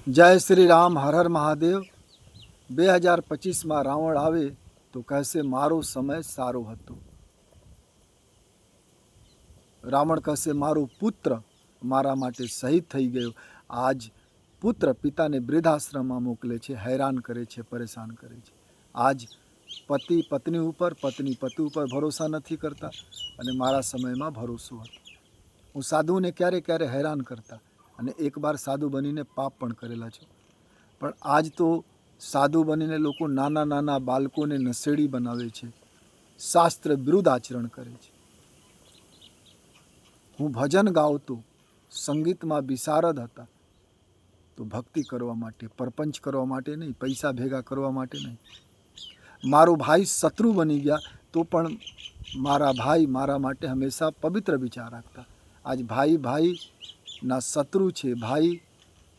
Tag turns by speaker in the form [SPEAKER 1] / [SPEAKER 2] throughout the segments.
[SPEAKER 1] જય શ્રી રામ, હર હર મહાદેવ। 2025માં રાવણ આવે તો કહેશે મારો સમય સારો હતો। રાવણ કહેશે મારો પુત્ર મારા માટે શહીદ થઈ ગયો। આજ પુત્ર પિતાને વૃદ્ધાશ્રમમાં મોકલે છે, હેરાન કરે છે, પરેશાન કરે છે। આજ પતિ પત્ની ઉપર, પત્ની પતિ ઉપર ભરોસા નથી કરતા અને મારા સમયમાં ભરોસો હતો। હું સાધુને ક્યારે ક્યારે હેરાન કરતા અને એકવાર સાધુ બનીને પાપ પણ કરેલા છે। પણ આજ તો સાધુ બનીને લોકો નાના નાના બાળકોને નશેડી બનાવે છે, શાસ્ત્ર વિરુદ્ધ આચરણ કરે છે। હું ભજન ગાવતો, સંગીતમાં વિશારદ હતા તો ભક્તિ કરવા માટે, પરપંચ કરવા માટે નહીં, પૈસા ભેગા કરવા માટે નહીં। મારો ભાઈ શત્રુ બની ગયા તો પણ મારા ભાઈ મારા માટે હંમેશા પવિત્ર વિચાર રાખતા। આજ ભાઈ ભાઈના શત્રુ છે, ભાઈ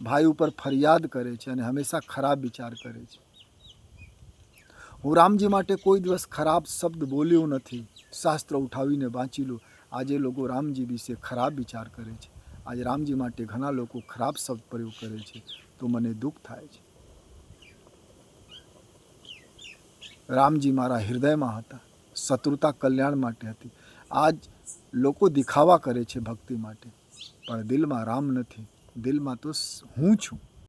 [SPEAKER 1] ભાઈ ઉપર ફરિયાદ કરે છે અને હંમેશા ખરાબ વિચાર કરે છે। હું રામજી માટે કોઈ દિવસ ખરાબ શબ્દ બોલ્યો નથી। શાસ્ત્ર ઉઠાવીને વાંચી લો, આજે લોકો રામજી વિશે ખરાબ વિચાર કરે છે। આજે રામજી માટે ઘણા લોકો ખરાબ શબ્દ પ્રયોગ કરે છે તો મને દુઃખ થાય છે। રામજી મારા હૃદયમાં હતા, શત્રુતા કલ્યાણ માટે હતી। આજ લોકો દિખાવા કરે છે ભક્તિ માટે, પણ દિલમાં રામ નથી, દિલમાં તો હું છું।